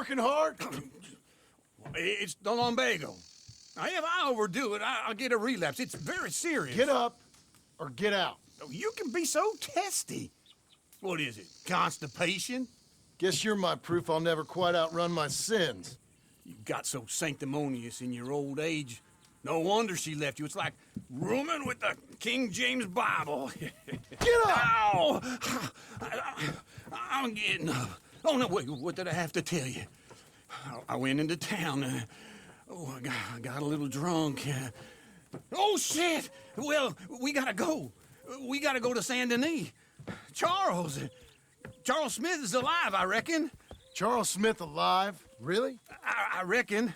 working hard? It's the lumbago. Now, if I overdo it, I'll get a relapse. It's very serious. Get up or get out. You can be so testy. What is it, constipation? Guess you're my proof I'll never quite outrun my sins. You got so sanctimonious in your old age. No wonder she left you. It's like rooming with the King James Bible. Get up! Ow! I'm getting up. Oh, no, wait, what did I have to tell you? I went into town. I got a little drunk. Oh, shit! Well, we gotta go. We gotta go to Saint Denis. Charles Smith is alive, I reckon. Charles Smith alive? Really? I reckon.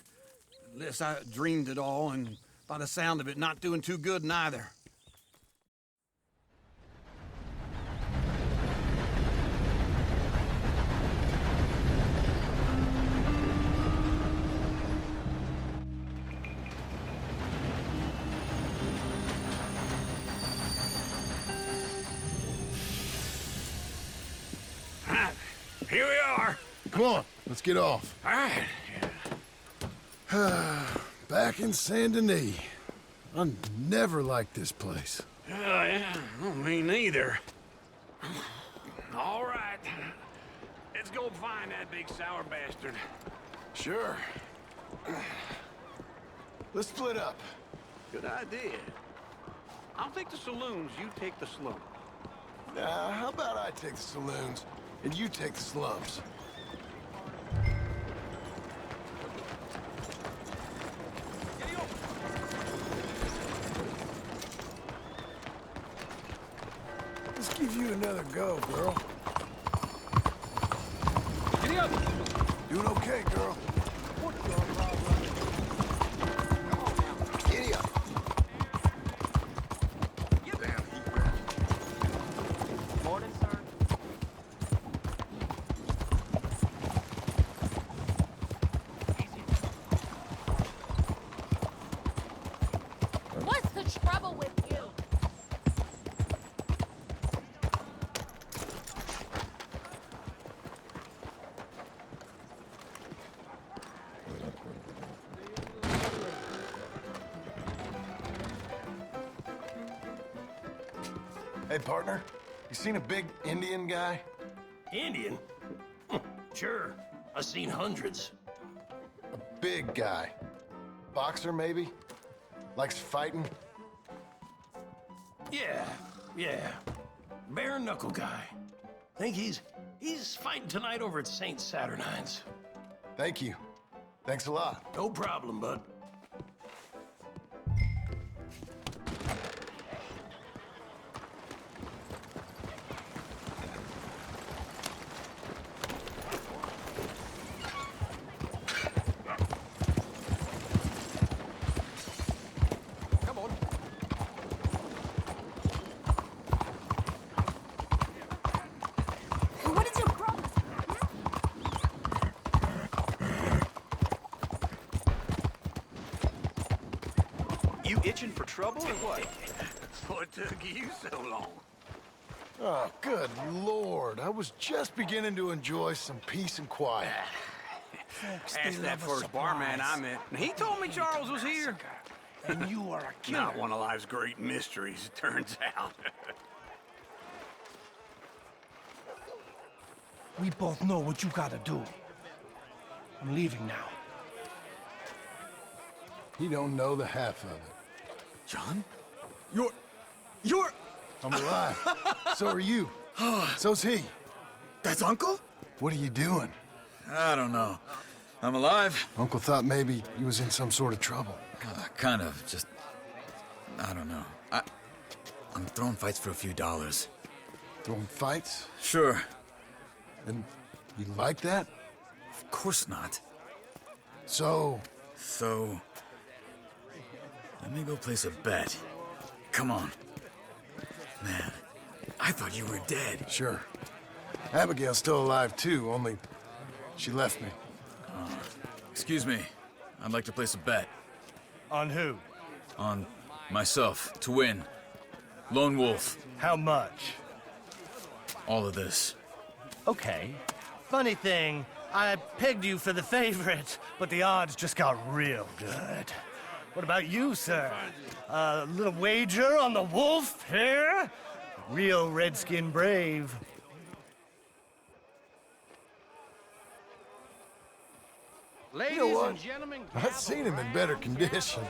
Unless I dreamed it all, and by the sound of it, not doing too good neither. Here we are. Come on, let's get off. All right. Back in Saint Denis. I never liked this place. Yeah, me neither. All right. Let's go find that big sour bastard. Sure. Let's split up. Good idea. I'll take the saloons, you take the slum. Nah, how about I take the saloons and you take the slums? Let's give you another go, girl. Giddy up! Doing okay, girl. Giddy up. Get down. Morning, sir. What's the trouble with you? Hey, partner. You seen a big Indian guy? Indian? Sure. I've seen hundreds. A big guy. Boxer, maybe? Likes fighting? Yeah. Bare knuckle guy. Think he's fighting tonight over at St. Saturnine's. Thank you. Thanks a lot. No problem, bud. Come on. What is your problem? You itching for trouble or what? What took you so long? Oh, good Lord. I was just beginning to enjoy some peace and quiet. Asked that first barman I met. And he told me Charles was here. And you are a killer. Not one of life's great mysteries, it turns out. We both know what you gotta do. I'm leaving now. You don't know the half of it. John? You're... I'm alive. So are you. So's he. That's Uncle? What are you doing? I don't know. I'm alive. Uncle thought maybe he was in some sort of trouble. Kind of. Just... I don't know. I'm throwing fights for a few dollars. Throwing fights? Sure. And you like that? Of course not. So, So... Let me go place a bet. Come on. Man, I thought you were dead. sure. Abigail's still alive too, only she left me. Excuse me. I'd like to place a bet. On who? On myself, to win. Lone Wolf. How much? All of this. Okay. Funny thing, I pegged you for the favorite, but the odds just got real good. What about you, sir? A little wager on the wolf here? Real redskin brave. You know what? I've seen him in better condition.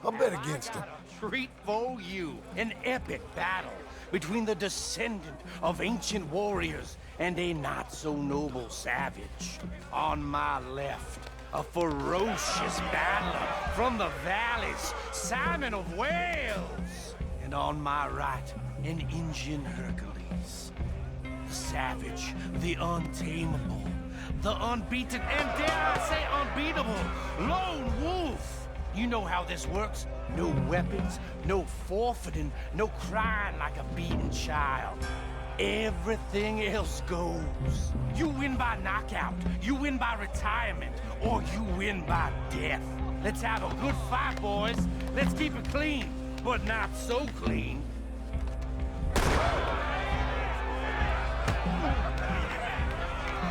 I'll bet against him. Treat for you an epic battle between the descendant of ancient warriors and a not-so-noble savage. On my left, a ferocious battler from the valleys, Simon of Wales. And on my right, an Indian Hercules. The savage, the untamable, the unbeaten, and dare I say unbeatable, lone wolf. You know how this works. No weapons, no forfeiting, no crying like a beaten child. Everything else goes. You win by knockout, you win by retirement, or you win by death. Let's have a good fight, boys. Let's keep it clean, but not so clean.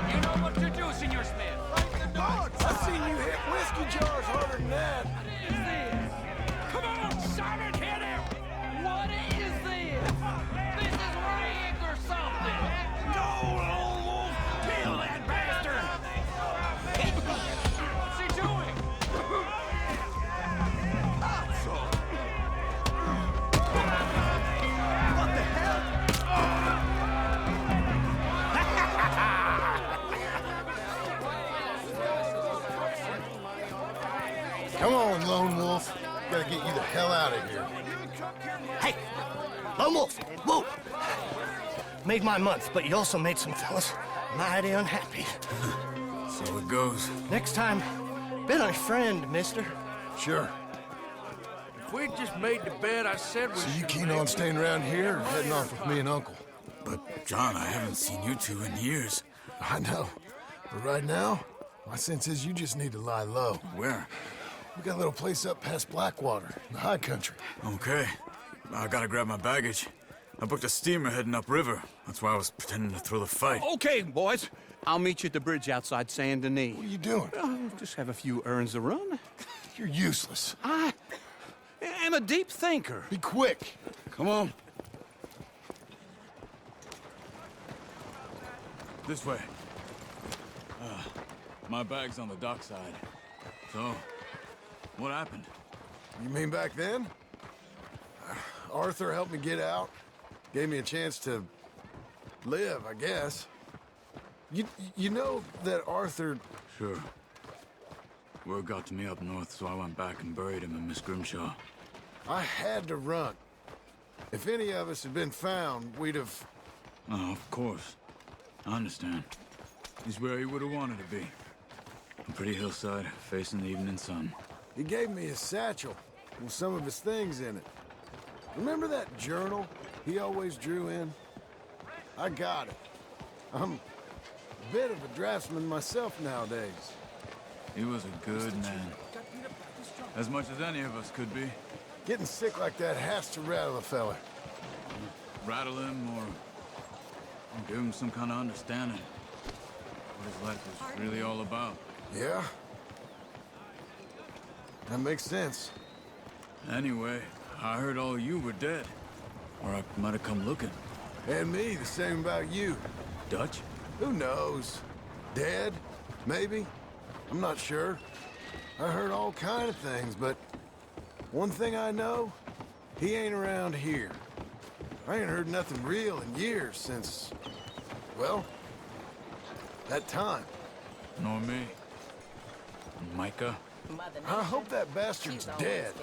You know what to do, Senor Smith. I've seen you hit whiskey jars harder than that. What is this? Come on, Simon, hit him! What is this? This is rigged or something! No, lone wolf! Kill that bastard! What's he doing? What the hell? Come on, Lone Wolf. Gotta get you the hell out of here. Hey, Lone Wolf, whoa! Made my month, but you also made some fellas mighty unhappy. So it goes. Next time, bet on your friend, mister. Sure. If we just made the bet I said we So you should keen make, on staying around here or heading off with me and Uncle? But, John, I haven't seen you two in years. I know. But right now, my sense is you just need to lie low. Where? We got a little place up past Blackwater, in the high country. Okay. I gotta grab my baggage. I booked a steamer heading upriver. That's why I was pretending to throw the fight. Okay, boys. I'll meet you at the bridge outside Saint Denis. What are you doing? Just have a few errands to run. You're useless. I am a deep thinker. Be quick. Come on. This way. My bag's on the dockside. So, what happened? You mean back then? Arthur helped me get out. Gave me a chance to live, I guess. You know that Arthur... Sure. Word got to me up north, so I went back and buried him in Miss Grimshaw. I had to run. If any of us had been found, we'd have... Oh, of course. I understand. He's where he would have wanted to be. A pretty hillside, facing the evening sun. He gave me his satchel with some of his things in it. Remember that journal he always drew in? I got it. I'm a bit of a draftsman myself nowadays. He was a good man. As much as any of us could be. Getting sick like that has to rattle a fella. Rattle him or give him some kind of understanding. What his life was really all about. Yeah? That makes sense. Anyway, I heard all you were dead. Or I might have come looking. And me, the same about you. Dutch? Who knows? Dead? Maybe? I'm not sure. I heard all kind of things, but one thing I know, he ain't around here. I ain't heard nothing real in years since, well, that time. Nor me. And Micah? I hope that bastard's dead.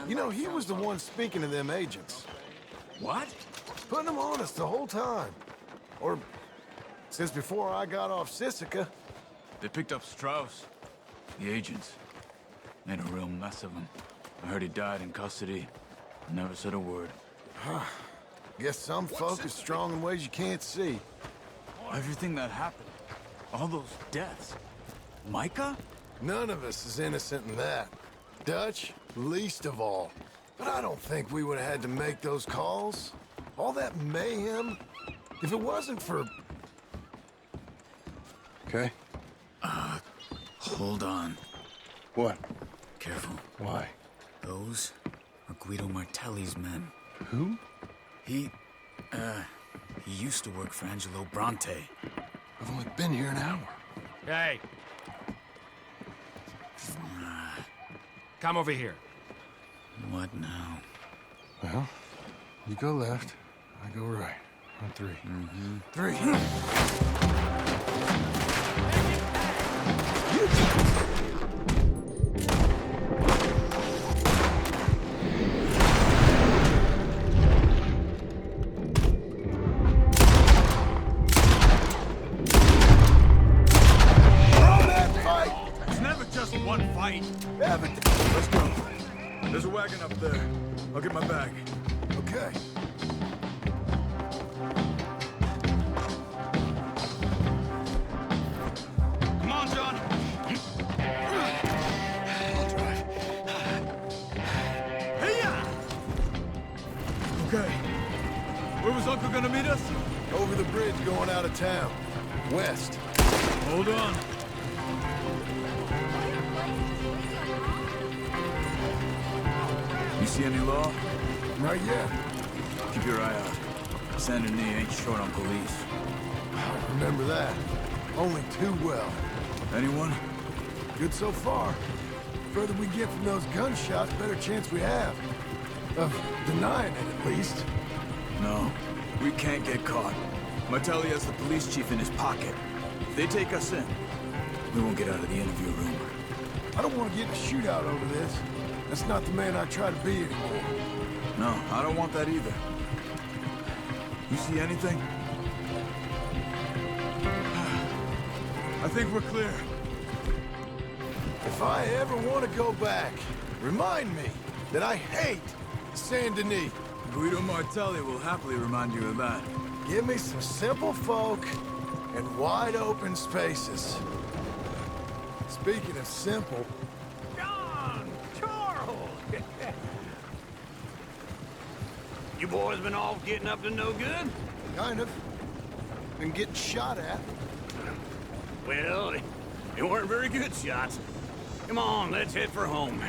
You know, he was the one speaking to them agents. What? Putting them on us the whole time. Or since before I got off Sisika. They picked up Strauss. The agents. Made a real mess of him. I heard he died in custody. Never said a word. Guess some folk is strong in ways you can't see. Everything that happened. All those deaths. Micah? None of us is innocent in that. Dutch, least of all. But I don't think we would have had to make those calls. All that mayhem. If it wasn't for... okay? Hold on. What? Careful. Why? Those are Guido Martelli's men. Who? He used to work for Angelo Bronte. I've only been here an hour. Hey. Come over here. What now? Well, you go left, I go right. On three. Three. It's never just one fight. Let's go. There's a wagon up there. I'll get my bag. Okay. Come on, John. I'll drive. Hey-ya! Okay. Where was Uncle gonna meet us? Over the bridge going out of town. West. Hold on. You see any law? Not yet. Keep your eye out. Saint Denis ain't short on police. Remember that. Only too well. Anyone? Good so far. Further we get from those gunshots, better chance we have. Of denying it, at least. No. We can't get caught. Martelli has the police chief in his pocket. If they take us in, we won't get out of the interview room. I don't want to get in a shootout over this. That's not the man I try to be anymore. No, I don't want that either. You see anything? I think we're clear. If I ever want to go back, remind me that I hate Saint Denis. Guido Martelli will happily remind you of that. Give me some simple folk and wide open spaces. Speaking of simple, John! Charles! You boys been off getting up to no good? kind of, been getting shot at. Well, they weren't very good shots. Come on, let's head for home.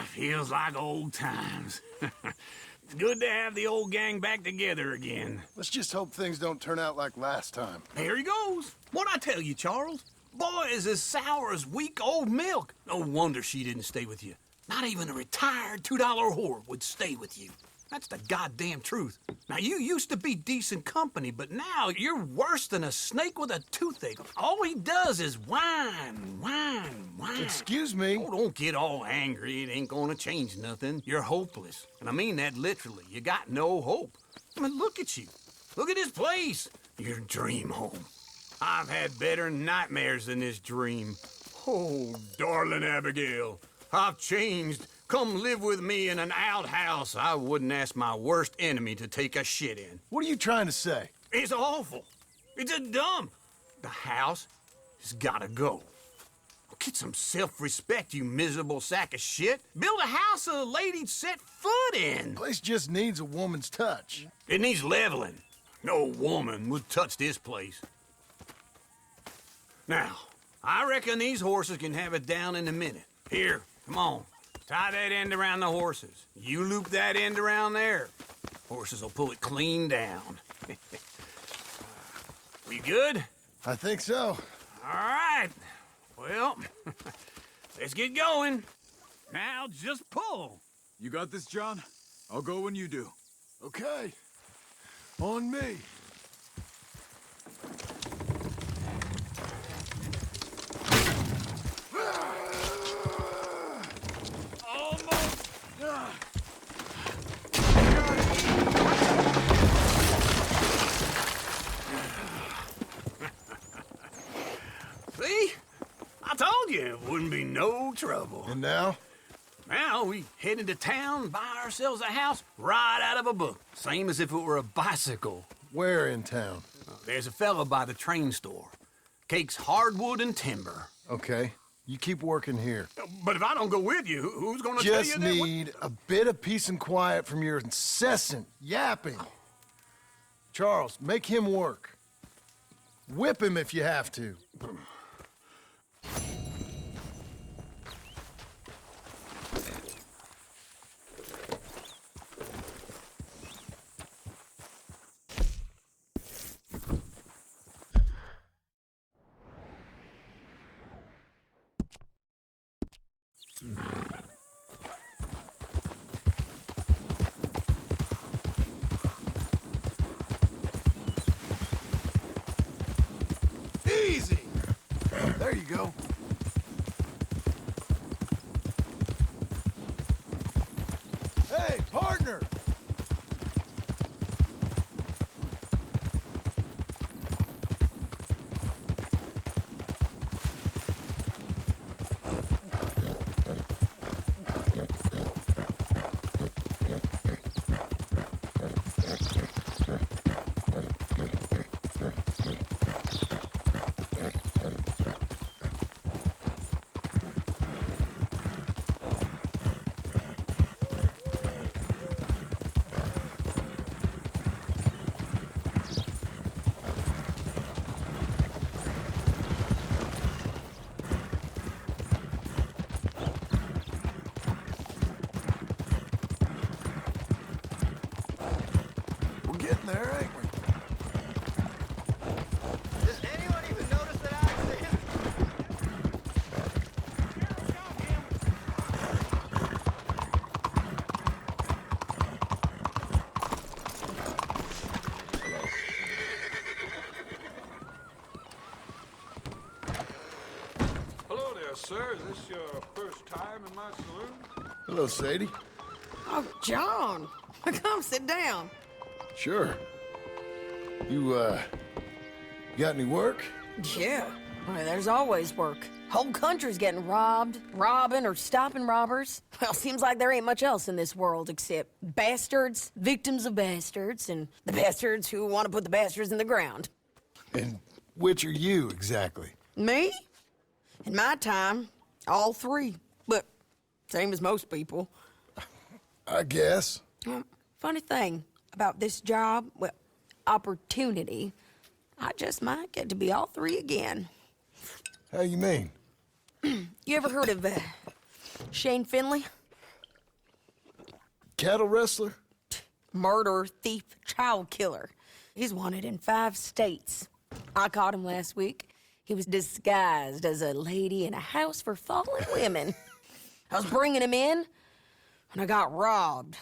Feels like old times. It's good to have the old gang back together again. Let's just hope things don't turn out like last time. Here he goes. What'd I tell you, Charles? Boy is as sour as weak old milk. No wonder she didn't stay with you. Not even a retired $2 whore would stay with you. That's the goddamn truth. Now, you used to be decent company, but now you're worse than a snake with a toothache. All he does is whine, whine, whine. Excuse me? Oh, don't get all angry. It ain't gonna change nothing. You're hopeless. And I mean that literally. You got no hope. I mean, look at you. Look at this place. Your dream home. I've had better nightmares than this dream. Oh, darling Abigail, I've changed. Come live with me in an outhouse I wouldn't ask my worst enemy to take a shit in. What are you trying to say? It's awful. It's a dump. The house has gotta go. get some self-respect, you miserable sack of shit. Build a house a lady'd set foot in. Place just needs a woman's touch. It needs leveling. No woman would touch this place. Now, I reckon these horses can have it down in a minute. Here, come on. Tie that end around the horses. You loop that end around there. Horses will pull it clean down. We good? I think so. All right. Well, let's get going. Now just pull. You got this, John? I'll go when you do. Okay. On me. Almost. See? I told you it wouldn't be no trouble. And now? Now we head into town, buy ourselves a house right out of a book. Same as if it were a bicycle. Where in town? There's a fella by the train store. Cakes hardwood and timber. Okay. You keep working here. But if I don't go with you, who's gonna tell you Just that? need a bit of peace and quiet from your incessant yapping. Charles, make him work. Whip him if you have to. Easy! There you go. Hey, partner! We're getting there, ain't we? Does anyone even notice that accent? Hello there, sir. Is this your first time in my saloon? Hello, Sadie. Oh, John. Come sit down. Sure. You got any work? Yeah. Well, there's always work. Whole country's getting robbed, robbing, or stopping robbers. Well, seems like there ain't much else in this world except bastards, victims of bastards, and the bastards who want to put the bastards in the ground. And which are you, exactly? Me? In my time, all three. But same as most people. I guess. Funny thing about this job, well, opportunity, I just might get to be all three again. How you mean? You ever heard of Shane Finley? Cattle wrestler? Murderer, thief, child killer. He's wanted in 5 states. I caught him last week. He was disguised as a lady in a house for fallen women. I was bringing him in when I got robbed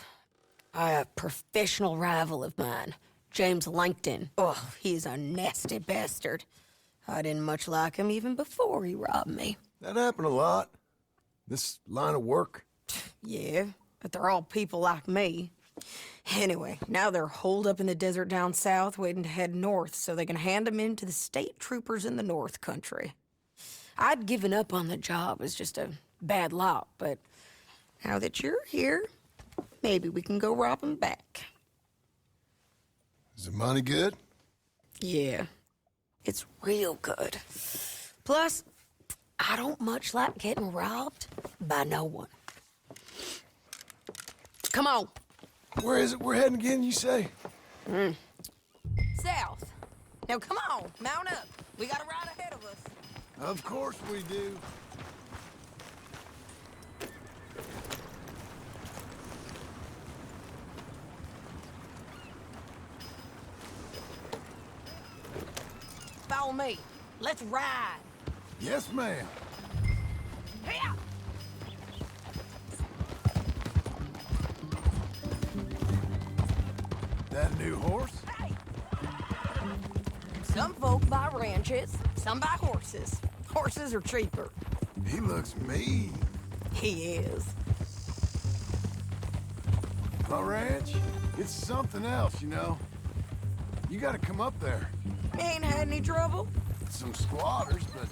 by a professional rival of mine, James Langton. Oh, he's a nasty bastard. I didn't much like him even before he robbed me. That happened a lot. This line of work. Yeah, but they're all people like me. Anyway, now they're holed up in the desert down south, waiting to head north so they can hand them in to the state troopers in the north country. I'd given up on the job as just a bad lot, but now that you're here, maybe we can go rob them back. Is the money good? Yeah, it's real good. Plus, I don't much like getting robbed by no one. Come on. Where is it we're heading again, you say? South. Now come on, mount up. We got a ride ahead of us. Of course we do. Follow me. Let's ride. Yes, ma'am. Here. That a new horse? Hey. Some folk buy ranches, some buy horses. Horses are cheaper. He looks mean. He is. My ranch, it's something else, you know. You gotta come up there. Ain't had any trouble? Some squatters, but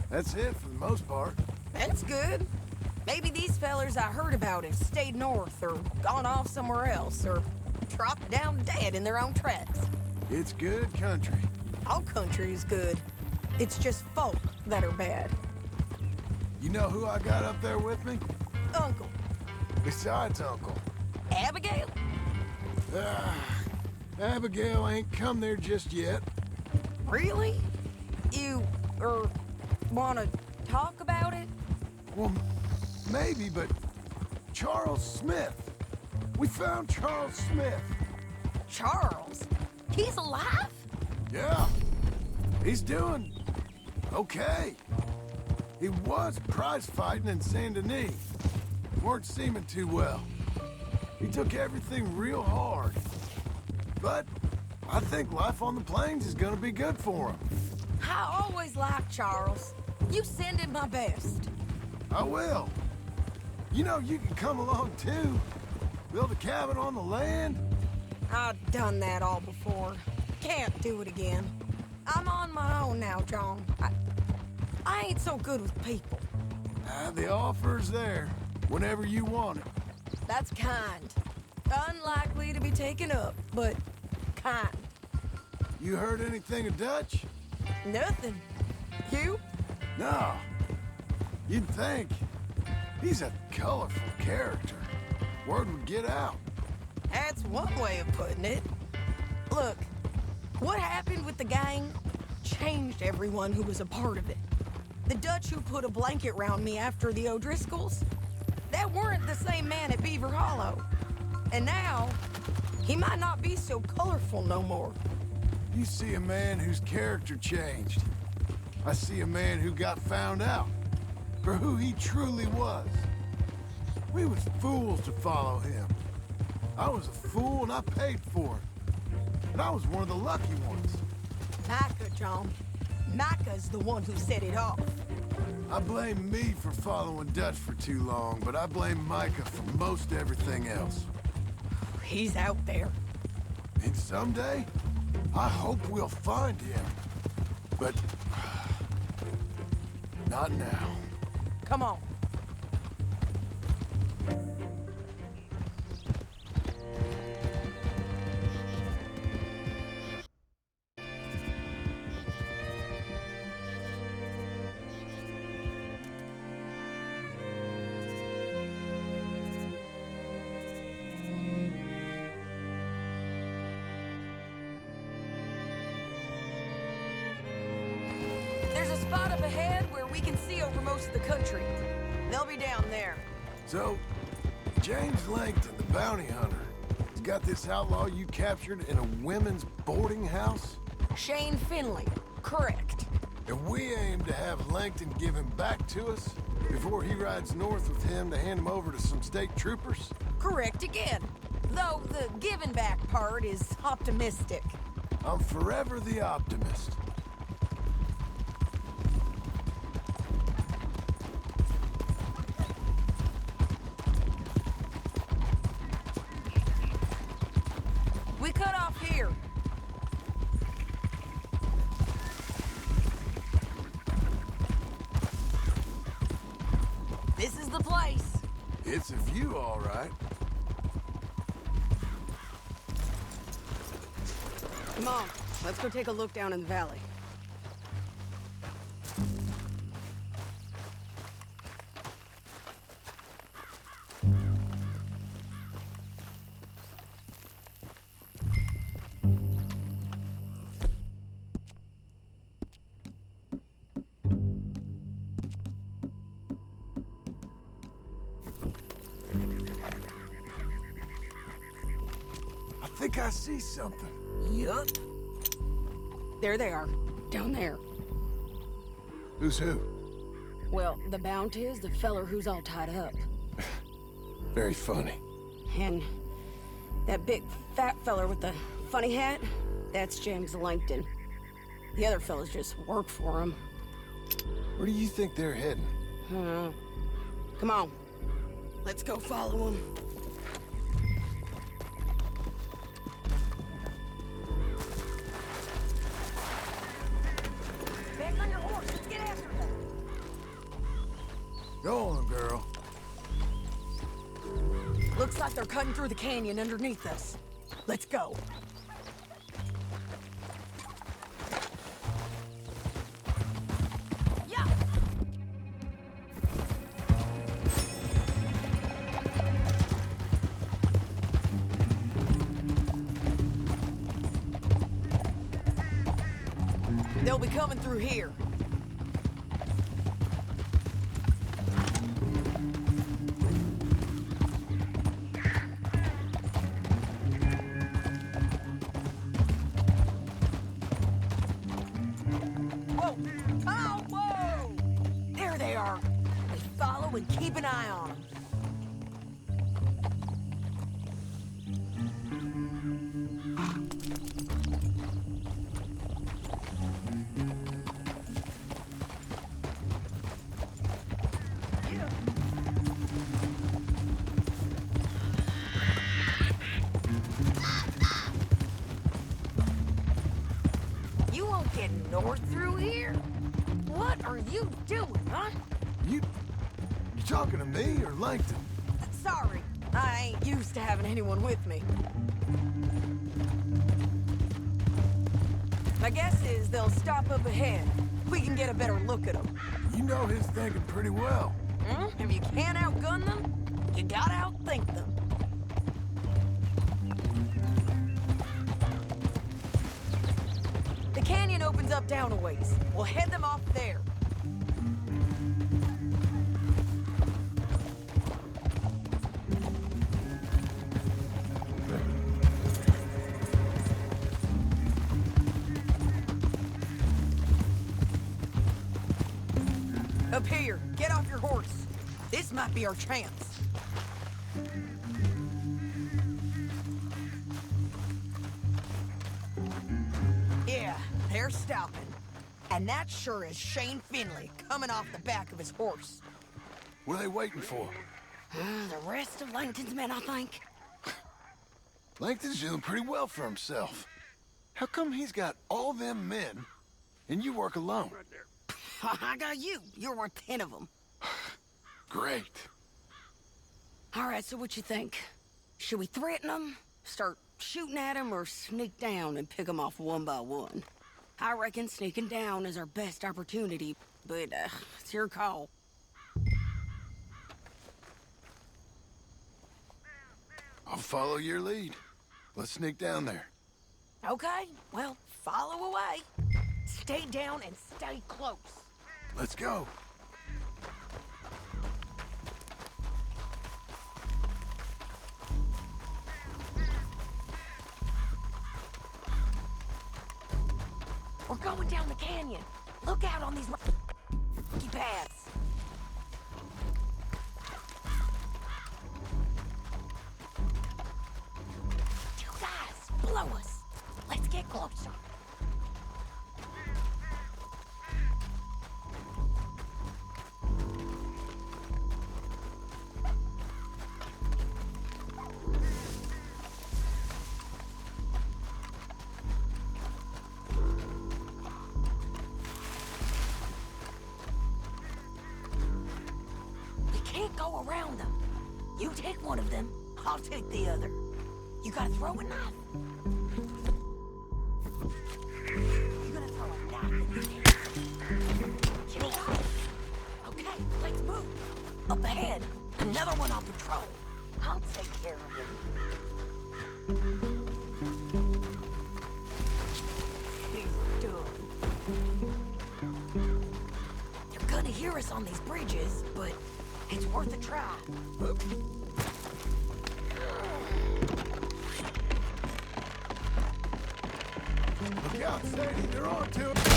that's it for the most part. That's good. Maybe these fellers I heard about have stayed north or gone off somewhere else or dropped down dead in their own tracks. It's good country. All country is good. It's just folk that are bad. You know who I got up there with me? Uncle. Besides Uncle. Abigail? Abigail ain't come there just yet. Really? You, wanna talk about it? Well, maybe, but Charles Smith. We found Charles Smith. Charles? He's alive? Yeah. He's doing okay. He was prize fighting in Saint Denis. Weren't seeming too well. He took everything real hard. But I think life on the plains is gonna be good for him. I always liked Charles. You send him my best. I will. You know, you can come along too. Build a cabin on the land. I've done that all before. Can't do it again. I'm on my own now, John. I ain't so good with people. The offer's there whenever you want it. That's kind. Unlikely to be taken up, but kind. You heard anything of Dutch? Nothing. You? No. You'd think. He's a colorful character. Word would get out. That's one way of putting it. Look, what happened with the gang changed everyone who was a part of it. The Dutch who put a blanket round me after the O'Driscolls, that weren't the same man at Beaver Hollow. And now, he might not be so colorful no more. You see a man whose character changed. I see a man who got found out for who he truly was. We was fools to follow him. I was a fool and I paid for it. But I was one of the lucky ones. Micah, John. Micah's the one who set it off. I blame me for following Dutch for too long, but I blame Micah for most everything else. He's out there. And someday, I hope we'll find him. But not now. Come on. There's a spot up ahead where we can see over most of the country. They'll be down there. So, James Langton, the bounty hunter, has got this outlaw you captured in a women's boarding house? Shane Finley. Correct. And we aim to have Langton give him back to us before he rides north with him to hand him over to some state troopers? Correct again. Though the giving back part is optimistic. I'm forever the optimist. We cut off here. This is the place. It's a view, all right. Come on, let's go take a look down in the valley. think I see something. Yup. There they are, down there. Who's who? Well, the bounty is the feller who's all tied up. Very funny. And that big fat feller with the funny hat, that's James Langton. The other fellas just work for him. Where do you think they're heading? Come on. Let's go follow him. Back on your horse. Let's get after them. Go on, girl. Looks like they're cutting through the canyon underneath us. Let's go. Yeah. They'll be coming through here. And keep an eye on them. You won't get north through here? What are you doing, huh? You talking to me or Langton? Sorry, I ain't used to having anyone with me. My guess is they'll stop up ahead. We can get a better look at them. You know his thinking pretty well. If you can't outgun them, you gotta outthink them. The canyon opens up down a ways. We'll head them off there. Up here, get off your horse. This might be our chance. Yeah, they're stopping. And that sure is Shane Finley coming off the back of his horse. What are they waiting for? The rest of Langton's men, I think. Langton's doing pretty well for himself. How come he's got all them men and you work alone? I got you. You're worth 10 of them. Great. All right, so what you think? Should we threaten them, start shooting at them, or sneak down and pick them off one by one? I reckon sneaking down is our best opportunity, but it's your call. I'll follow your lead. Let's sneak down there. Okay, well, follow away. Stay down and stay close. Let's go. We're going down the canyon. Look out on these rocky paths. You guys, below us. Let's get closer. Go around them. You take one of them, I'll take the other. You gotta throw a knife. You're gonna throw a knife in the air. Get alive. Okay, let's move. Up ahead, another one on patrol. I'll take care of him. He's done. They're gonna hear us on these bridges, but it's worth a try. Look out, Sadie, they're on to it.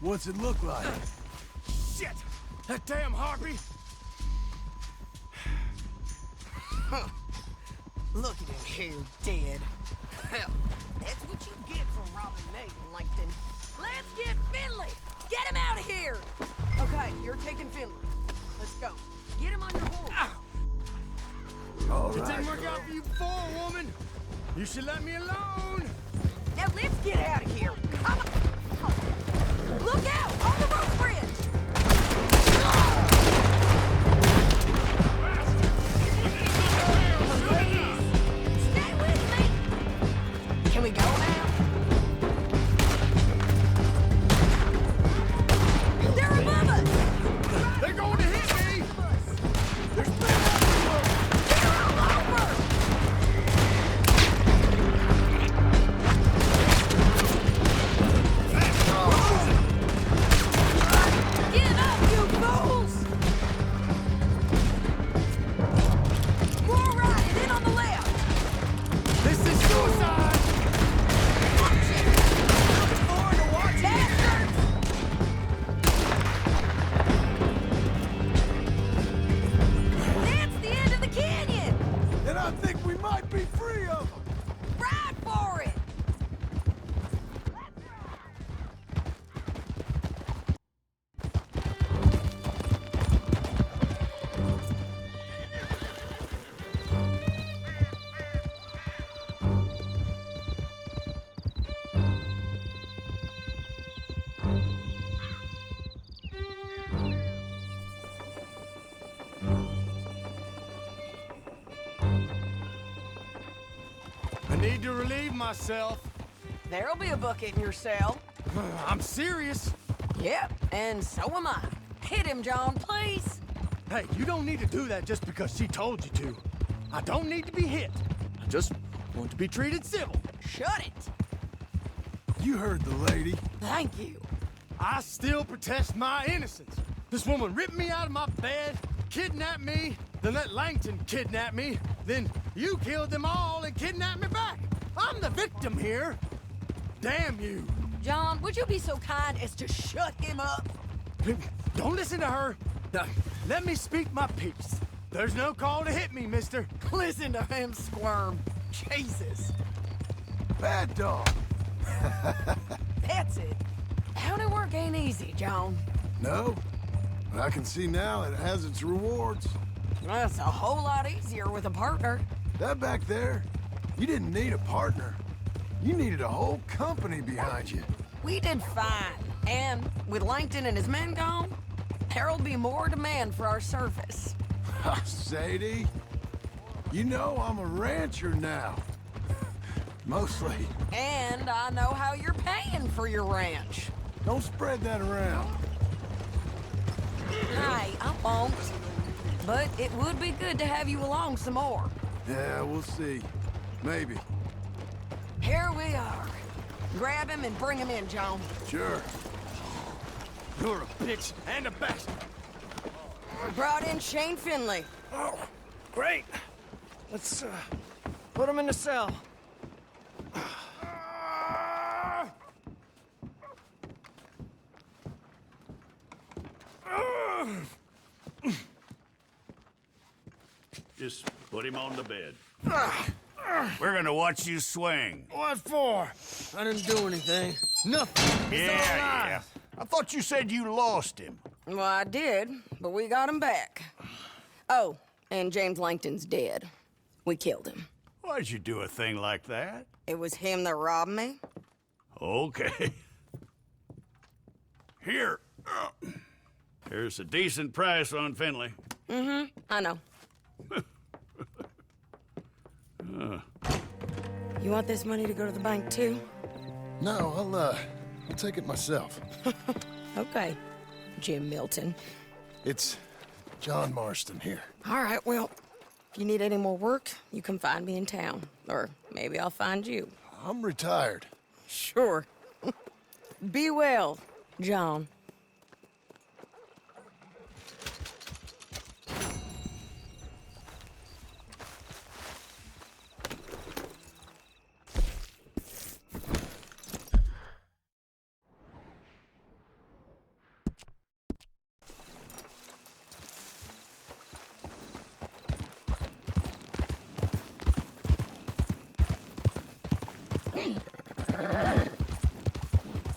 What's it look like? Shit! That damn harpy! Look at him here, dead. Hell, that's what you get for robbing Nathan Langton. Let's get Finley! Get him out of here! Okay, you're taking Finley. Let's go. Get him on your horse. All It right. didn't work out for you before, woman! You should let me alone! Now let's get out of here. Come on. Look out! On the roof bridge! Please, stay with me! Can we go now? They're above us! They're going to hit me! They're all over! need to relieve myself. There'll be a bucket in your cell. I'm serious. Yep, and so am I. Hit him, John, please. Hey, you don't need to do that just because she told you to. I don't need to be hit. I just want to be treated civil. Shut it. You heard the lady. Thank you. I still protest my innocence. This woman ripped me out of my bed, kidnapped me, then let Langton kidnap me, then you killed them all and kidnapped me back. I'm the victim here. Damn you. John, would you be so kind as to shut him up? Don't listen to her. Now, let me speak my piece. There's no call to hit me, mister. Listen to him squirm. Jesus. Bad dog. That's it. County work ain't easy, John. No, but I can see now it has its rewards. That's a whole lot easier with a partner. That back there, you didn't need a partner. You needed a whole company behind you. We did fine. And with Langton and his men gone, there'll be more demand for our service. Sadie, you know I'm a rancher now. Mostly. And I know how you're paying for your ranch. Don't spread that around. Hey, I won't. But it would be good to have you along some more. Yeah, we'll see. Maybe. Here we are. Grab him and bring him in, John. Sure. You're a bitch and a bastard. We brought in Shane Finley. Oh, great. Let's, put him in the cell. Just put him on the bed. We're gonna watch you swing. What for? I didn't do anything. Nothing. It's all lies. I thought you said you lost him. Well, I did, but we got him back. Oh, and James Langton's dead. We killed him. Why'd you do a thing like that? It was him that robbed me. Okay. Here. Here's a decent price on Finley. Mm-hmm, I know. You want this money to go to the bank, too? No, I'll take it myself. Okay, Jim Milton. It's John Marston here. All right, well, if you need any more work, you can find me in town. Or maybe I'll find you. I'm retired. Sure. Be well, John.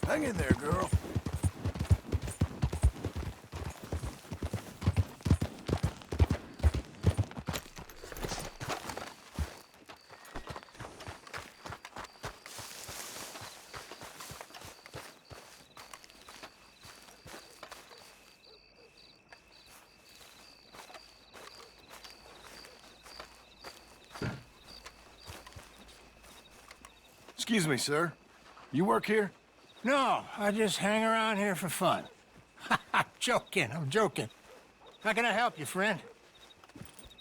Hang in there, girl. Excuse me, sir. You work here? No, I just hang around here for fun. I'm joking. How can I help you, friend?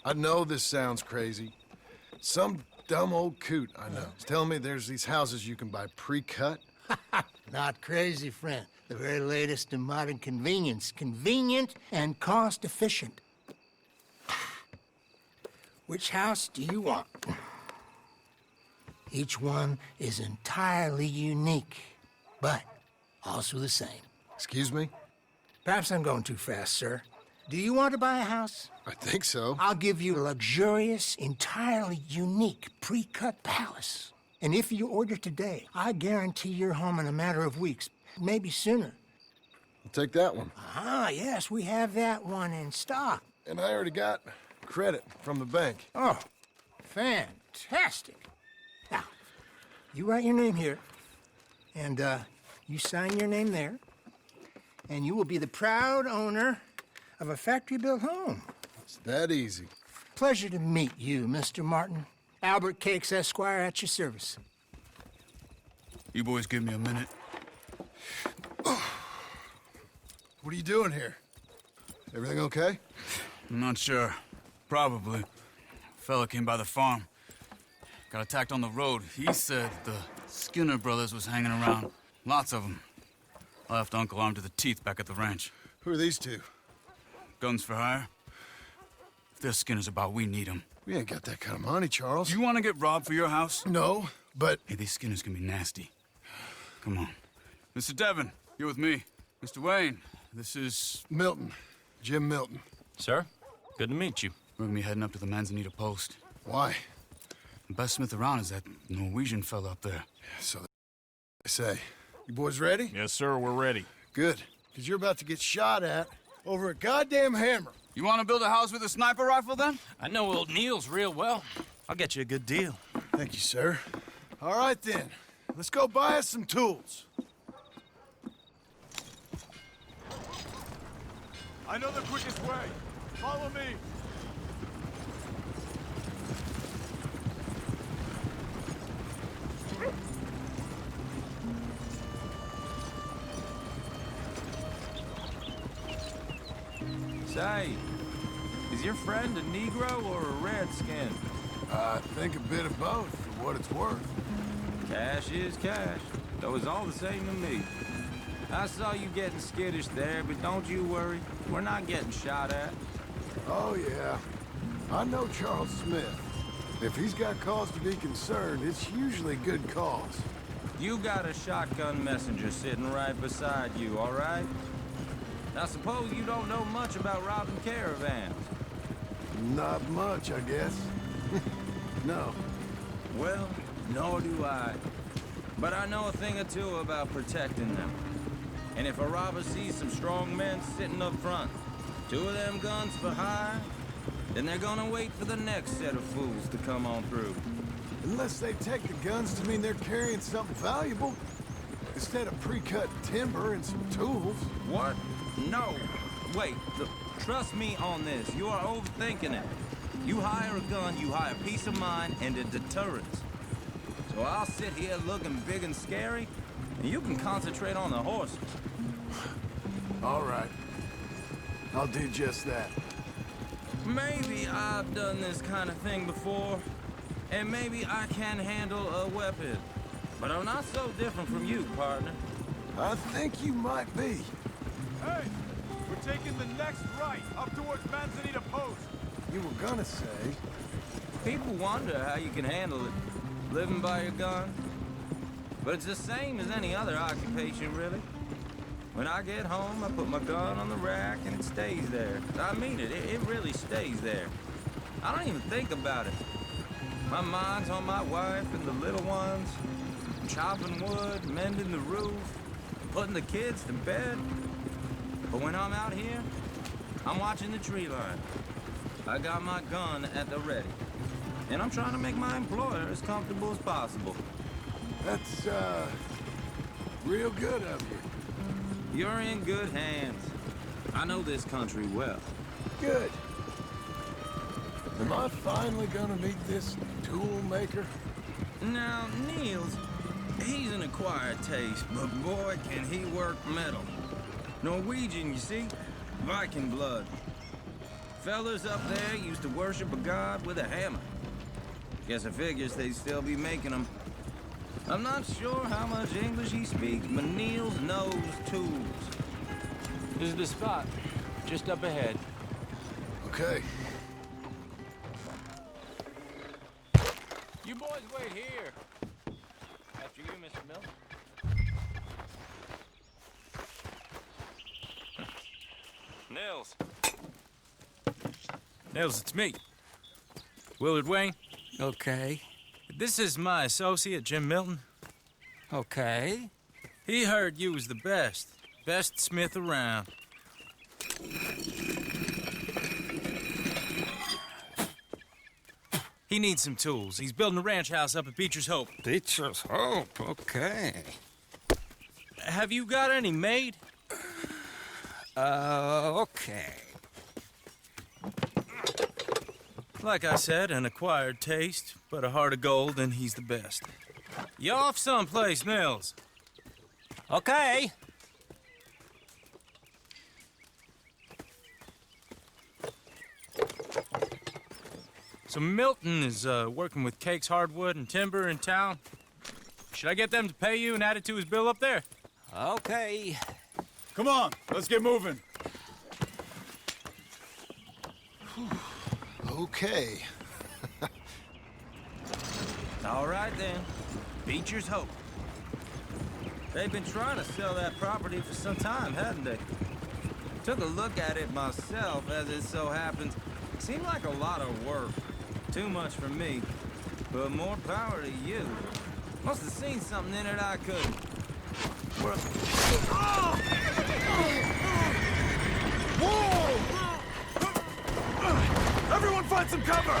I know this sounds crazy. Some dumb old coot I know is telling me there's these houses you can buy pre-cut. Not crazy, friend. The very latest in modern convenience. Convenient and cost-efficient. Which house do you want? Each one is entirely unique, but also the same. Excuse me? Perhaps I'm going too fast, sir. Do you want to buy a house? I think so. I'll give you a luxurious, entirely unique, pre-cut palace. And if you order today, I guarantee you're home in a matter of weeks, maybe sooner. I'll take that one. Ah, yes, we have that one in stock. And I already got credit from the bank. Oh, fantastic. Now, you write your name here, and you sign your name there, and you will be the proud owner of a factory-built home. It's that easy. Pleasure to meet you, Mr. Martin. Albert Cakes, Esquire, at your service. You boys give me a minute. What are you doing here? Everything okay? I'm not sure. Probably. Fella came by the farm. Got attacked on the road. He said the Skinner brothers was hanging around. Lots of them. I left Uncle armed to the teeth back at the ranch. Who are these two? Guns for hire? If there's Skinner's about, we need them. We ain't got that kind of money, Charles. Do you want to get robbed for your house? No, but... Hey, these Skinners can be nasty. Come on. Mr. Devon, you're with me. Mr. Wayne, this is... Milton. Jim Milton. Sir, good to meet you. We're gonna be heading up to the Manzanita post. Why? The best smith around is that Norwegian fella up there. So they say. You boys ready? Yes, sir, we're ready. Good. Because you're about to get shot at over a goddamn hammer. You want to build a house with a sniper rifle, then? I know old Neil's real well. I'll get you a good deal. Thank you, sir. All right, then. Let's go buy us some tools. I know the quickest way. Follow me. Say, is your friend a Negro or a Redskin? I think a bit of both, for what it's worth. Cash is cash, though it's all the same to me. I saw you getting skittish there, but don't you worry. We're not getting shot at. Oh, yeah. I know Charles Smith. If he's got cause to be concerned, it's usually good cause. You got a shotgun messenger sitting right beside you, all right? Now suppose you don't know much about robbing caravans. Not much, I guess. No. Well, nor do I. But I know a thing or two about protecting them. And if a robber sees some strong men sitting up front, 2 of them guns for hire, then they're gonna wait for the next set of fools to come on through. Unless they take the guns to mean they're carrying something valuable. Instead of pre-cut timber and some tools. What? No. Wait, trust me on this. You are overthinking it. You hire a gun, you hire peace of mind and a deterrence. So I'll sit here looking big and scary, and you can concentrate on the horses. All right. I'll do just that. Maybe I've done this kind of thing before, and maybe I can handle a weapon. But I'm not so different from you, partner. I think you might be. Hey, we're taking the next right up towards Manzanita Post. You were gonna say. People wonder how you can handle it, living by your gun. But it's the same as any other occupation, really. When I get home, I put my gun on the rack and it stays there. I mean it, it really stays there. I don't even think about it. My mind's on my wife and the little ones, chopping wood, mending the roof, putting the kids to bed. But when I'm out here, I'm watching the tree line. I got my gun at the ready. And I'm trying to make my employer as comfortable as possible. That's, real good of you. You're in good hands. I know this country well. Good. Am I finally gonna meet this tool maker? Now, Niels, he's an acquired taste, but boy, can he work metal. Norwegian, you see? Viking blood. Fellas up there used to worship a god with a hammer. Guess I figures they'd still be making them. I'm not sure how much English he speaks, but Niels knows tools. This is the spot, just up ahead. Okay. You boys wait here. After you, Mr. Milton. Nils. Nils, it's me. Willard Wayne. Okay. This is my associate, Jim Milton. Okay. He heard you was the best smith around. He needs some tools. He's building a ranch house up at Beecher's Hope. Beecher's Hope, okay. Have you got any made? Okay. Like I said, an acquired taste, but a heart of gold, and he's the best. You off someplace, Mills? Okay. So Milton is working with Cake's Hardwood and Timber in town. Should I get them to pay you and add it to his bill up there? Okay. Come on, let's get moving. Okay. All right, then. Beecher's hope. They've been trying to sell that property for some time, hadn't they? Took a look at it myself, as it so happens. Seemed like a lot of work. Too much for me. But more power to you. Must have seen something in it I couldn't. Whoa! Everyone find some cover!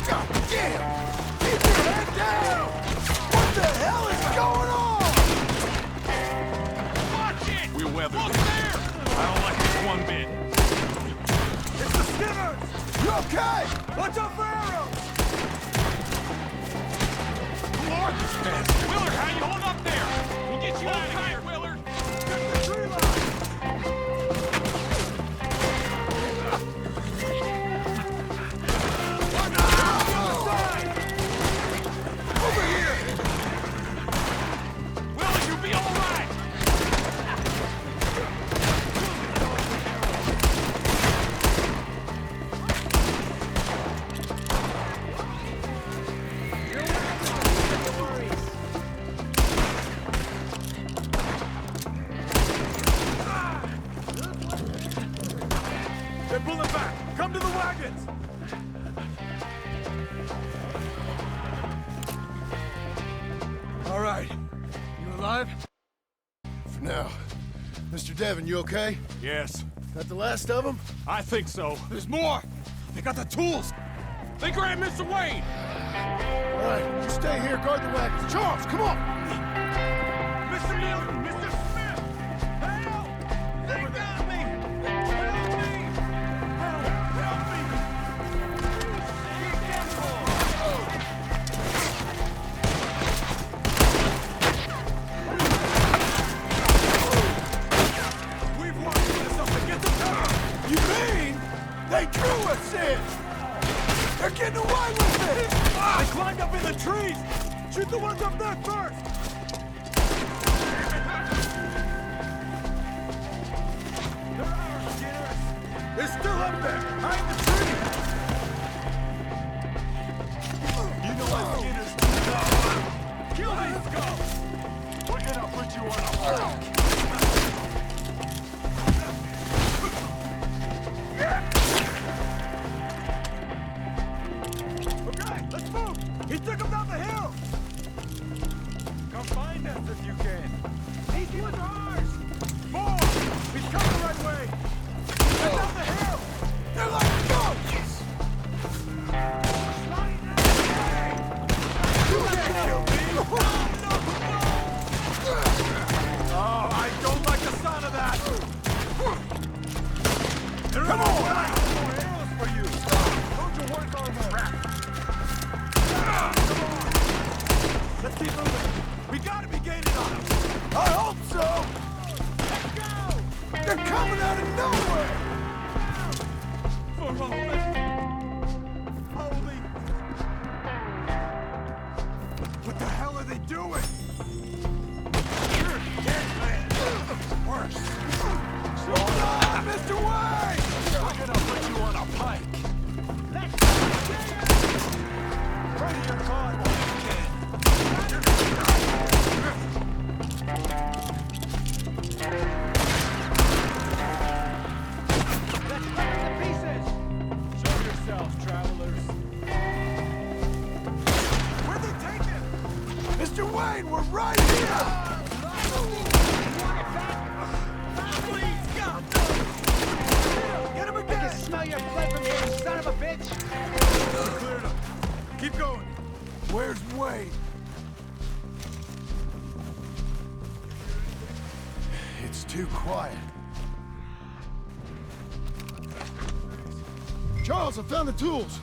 God damn! Keep your head down! What the hell is going on? Watch it! We'll weather this. There! I don't like this one bit. It's the Skinners! You okay? Watch out for arrows! Who are these men? Willard, how you hold up there? We'll get you out of here, Willard! Get the tree line! Over here! Willard, you'll be all right! They're pulling back! Come to the wagons! All right. You alive? For now. Mr. Devon, you okay? Yes, That the last of them? I think so. There's more! They got the tools! They grabbed Mr. Wayne! All right, you stay here, guard the wagons. Charles, come on! Mr. Milton! Mr. Smith! Help! They got me! Help me! Help me! We've locked this up to get the cover! You mean they drew us in? They're getting away with it! They climbed up in the trees! Shoot the ones up there first! They're ours, Skinners! They're still up there, behind the tree! You know what Skinners do? Kill these skulls! We're gonna put you on a block! Okay, let's move! He took him down the hill! Come find us if you can. These ones are ours! More! He's coming the right way! Get down the hill! They're like ghosts! You can't kill me! Oh, I don't like the sound of that! Come on! I have more arrows for you! Don't you work on that! Come on! Let's keep moving! We gotta be gaining on them! I hope so! Let's go! They're coming out of nowhere! For holy... What the hell are they doing? You're dead, man! Worse! Hold on, Mr. Wayne! We're gonna put you on a pike! Let's go! Right here, Todd! Let's break the pieces! Show yourselves, travelers! Where'd they take him? Mr. Wayne, we're right here! Get him again! I can smell your blood from here, son of a bitch! Cleared him. Keep going. Where's Wayne? too quiet. Charles, I found the tools.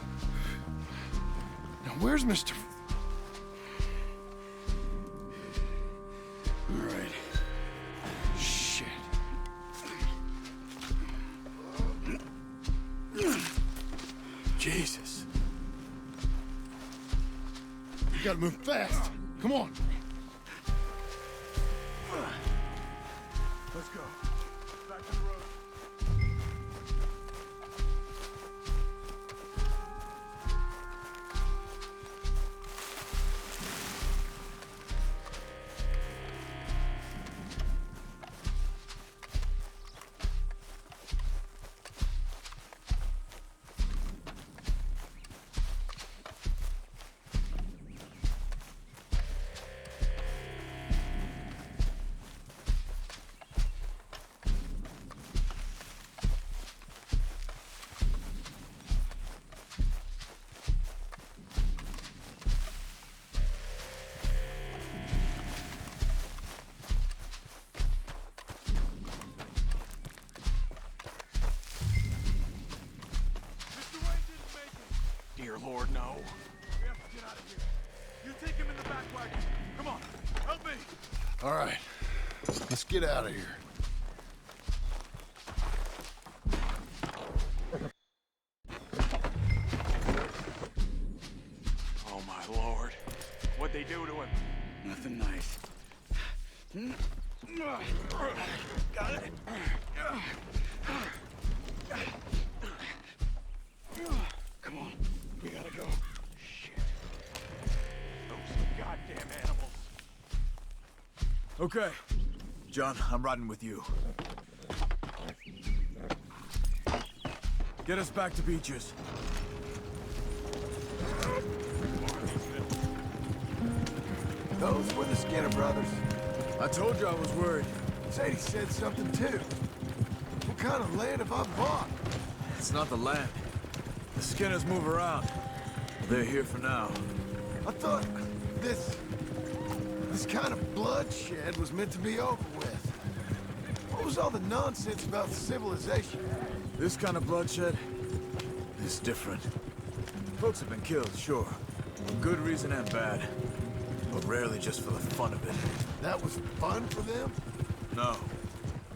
Now, where's Mr. All right. Shit. Jesus. We gotta move fast. Come on. Let's go. Back to the road. Dear Lord, no. We have to get out of here. You take him in the back wagon. Come on, help me. All right. Let's get out of here. Oh, my Lord. What'd they do to him? Nothing nice. Got it. Come on. We gotta go. Shit. Those goddamn animals. Okay. John, I'm riding with you. Get us back to Beaches. Those were the Skinner brothers. I told you I was worried. Sadie said something too. What kind of land have I bought? It's not the land. The Skinners move around. They're here for now. I thought this kind of bloodshed was meant to be over with. What was all the nonsense about civilization? This kind of bloodshed is different. Folks have been killed, sure. For good reason and bad. But rarely just for the fun of it. That was fun for them? No,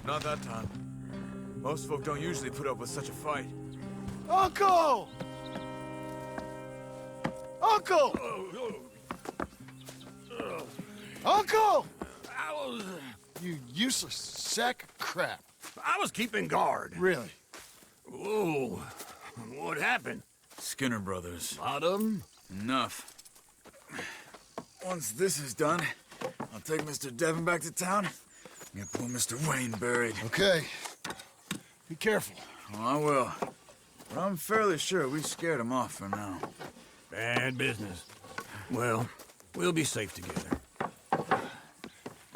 not that time. Most folk don't usually put up with such a fight. Uncle! Uncle! Uncle! You useless sack of crap. I was keeping guard. Really? Whoa. What happened? Skinner brothers. A lot of them? Enough. Once this is done, I'll take Mr. Devon back to town and get poor Mr. Wayne buried. Okay. Be careful. Oh, I will. But I'm fairly sure we scared him off for now. Bad business. Well, we'll be safe together.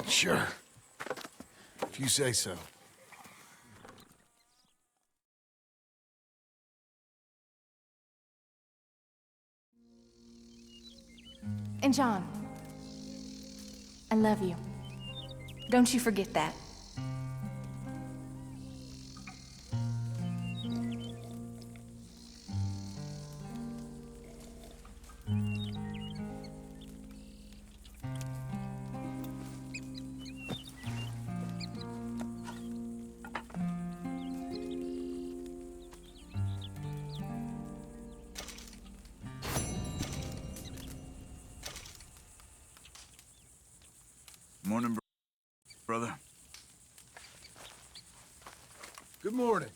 Sure. If you say so. And John, I love you. Don't you forget that. Morning, brother. Good morning.